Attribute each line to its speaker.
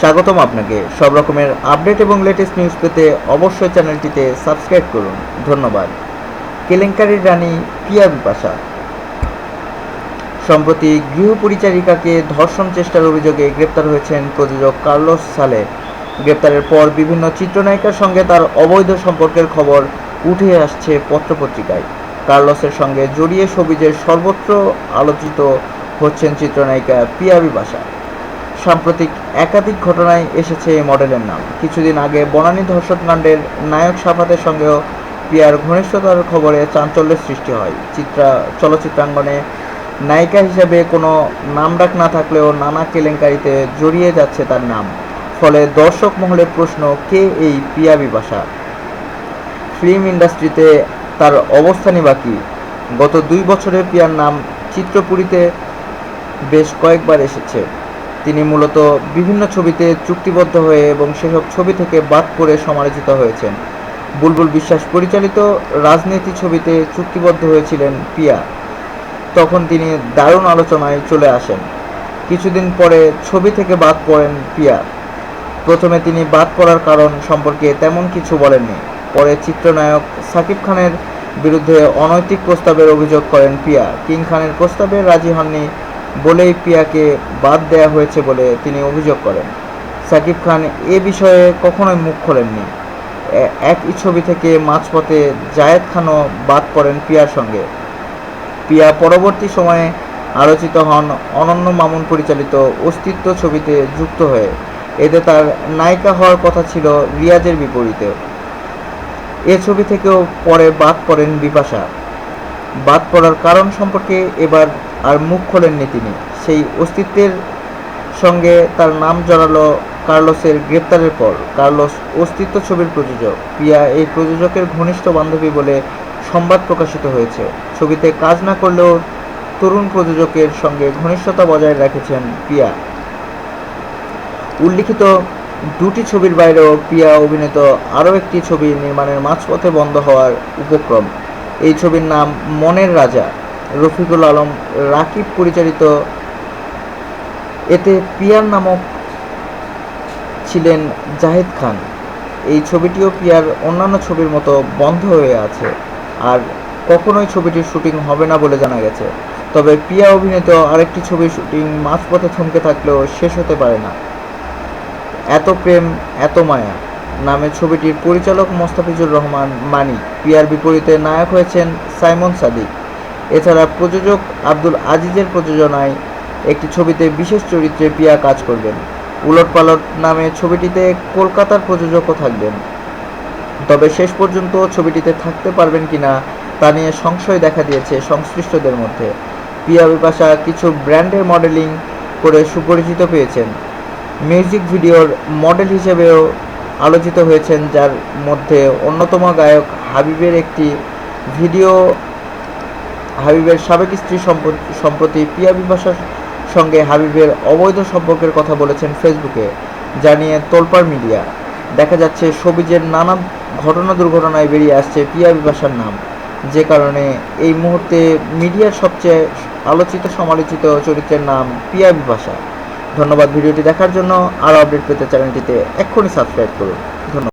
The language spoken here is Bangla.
Speaker 1: স্বাগতম আপনাকে। সব রকমের আপডেট এবং লেটেস্ট নিউজ পেতে অবশ্যই চ্যানেলটিতে সাবস্ক্রাইব করুন। ধন্যবাদ। কেলেঙ্কারির রানী পিয়া বিপাশা। সম্প্রতি গৃহপরিচারিকাকে ধর্ষণ চেষ্টার অভিযোগে গ্রেপ্তার হয়েছেন প্রযোজক কার্লোস সালে। গ্রেপ্তারের পর বিভিন্ন চিত্রনায়িকার সঙ্গে তার অবৈধ সম্পর্কের খবর উঠে আসছে পত্রপত্রিকায়। কার্লোসের সঙ্গে জড়িয়ে শোবিজের সর্বত্র আলোচিত হচ্ছেন চিত্রনায়িকা পিয়া বিপাশা। সাম্প্রতিক একাধিক ঘটনায় এসেছে এই মডেলের নাম। কিছুদিন আগে বনানী ধর্ষণকাণ্ডের নায়ক সাফাতের সঙ্গেও পিয়ার ঘনিষ্ঠতার খবরে চাঞ্চল্যের সৃষ্টি হয়। চলচ্চিত্রাঙ্গনে নায়িকা হিসেবে কোনো নামডাক না থাকলেও নানা কেলেঙ্কারিতে জড়িয়ে যাচ্ছে তার নাম। ফলে দর্শক মহলের প্রশ্ন, কে এই পিয়া বিপাশা? ফিল্ম ইন্ডাস্ট্রিতে তার অবস্থানই বা কী? গত 2 বছরে পিয়ার নাম চিত্রপুরীতে বেশ কয়েকবার এসেছে। তিনি মূলত বিভিন্ন ছবিতে চুক্তিবদ্ধ হয়ে এবং সেসব ছবি থেকে বাদ পড়ে সমালোচিত হয়েছেন। বুলবুল বিশ্বাস পরিচালিত রাজনীতি ছবিতে চুক্তিবদ্ধ হয়েছিলেন পিয়া। তখন তিনি দারুণ আলোচনায় চলে আসেন। কিছুদিন পরে ছবি থেকে বাদ পড়েন পিয়া। প্রথমে তিনি বাদ পড়ার কারণ সম্পর্কে তেমন কিছু বলেননি। পরে চিত্রনায়ক সাকিব খানের বিরুদ্ধে অনৈতিক প্রস্তাবের অভিযোগ করেন পিয়া। কিং খানের প্রস্তাবে রাজি হননি বলেই পিয়াকে বাদ দেয়া হয়েছে বলে তিনি অভিযোগ করেন। সাকিব খান এ বিষয়ে কখনোই মুখ খোলেননি। একই ছবি থেকে মাঝপথে জায়েদ খানও বাদ পড়েন পিয়ার সঙ্গে। পিয়া পরবর্তী সময়ে আলোচিত হন অনন্য মামুন পরিচালিত অস্তিত্ব ছবিতে যুক্ত হয়ে। এতে তার নায়িকা হওয়ার কথা ছিল রিয়াজের বিপরীতে। এ ছবি থেকেও পরে বাদ পড়েন বিপাশা। বাদ পড়ার কারণ সম্পর্কে এবার আর মুখ খোলেননি তিনি। সেই অস্তিত্বের সঙ্গে তার নাম জড়ালো কার্লোসের গ্রেপ্তারের পর। কার্লোস অস্তিত্ব ছবির প্রযোজক। পিয়া এই প্রযোজকের ঘনিষ্ঠ বান্ধবী বলে সংবাদ প্রকাশিত হয়েছে। ছবিতে কাজ না করলেও তরুণ প্রযোজকের সঙ্গে ঘনিষ্ঠতা বজায় রেখেছেন পিয়া। উল্লিখিত 2টি ছবির বাইরেও পিয়া অভিনীত আরও একটি ছবি নির্মাণের মাঝপথে বন্ধ হওয়ার উপক্রম। এই ছবির নাম মনের রাজা। রফিকুল আলম রাকিব পরিচালিত। এতে পিয়ার নামক ছিলেন জাহিদ খান। এই ছবিটিও পিয়ার অন্যান্য ছবির মতো বন্ধ হয়ে আছে আর কখনোই ছবিটির শুটিং হবে না বলে জানা গেছে। তবে পিয়া অভিনীত আরেকটি ছবির শুটিং মাঝপথে থমকে থাকলেও শেষ হতে পারে না। এত প্রেম এত মায়া নামে ছবিটির পরিচালক মোস্তাফিজুর রহমান মানিক। পিয়ার বিপরীতে নায়ক হয়েছেন সাইমন সাদিক। এছাড়া প্রযোজক আব্দুল আজিজের প্রযোজনায় একটি ছবিতে বিশেষ চরিত্রে পিয়া কাজ করবেন। উলটপালট নামে ছবিটিতে কলকাতার প্রযোজকও থাকবেন। তবে শেষ পর্যন্ত ছবিটিতে থাকতে পারবেন কিনা তা নিয়ে সংশয় দেখা দিয়েছে সংশ্লিষ্টদের মধ্যে। পিয়া বিপাশা কিছু ব্র্যান্ডের মডেলিং করে সুপরিচিত পেয়েছেন। মিউজিক ভিডিওর মডেল হিসেবেও আলোচিত হয়েছেন, যার মধ্যে অন্যতম গায়ক হাবিবের একটি ভিডিও। হাবিবের সাবেক স্ত্রী সম্প্রতি পিয়া বিপাশার সঙ্গে হাবিবের অবৈধ সম্পর্কের কথা বলেছেন ফেসবুকে, যা নিয়ে তোলপাড় মিডিয়া। দেখা যাচ্ছে শোবিজের নানা ঘটনা দুর্ঘটনায় বেরিয়ে আসছে পিয়া বিপাশার নাম, যে কারণে এই মুহূর্তে মিডিয়ার সবচেয়ে আলোচিত সমালোচিত চরিত্রের নাম পিয়া বিপাশা। ধন্যবাদ ভিডিওটি দেখার জন্য। আরও আপডেট পেতে চ্যানেলটিতে এক্ষুনি সাবস্ক্রাইব করুন। ধন্যবাদ।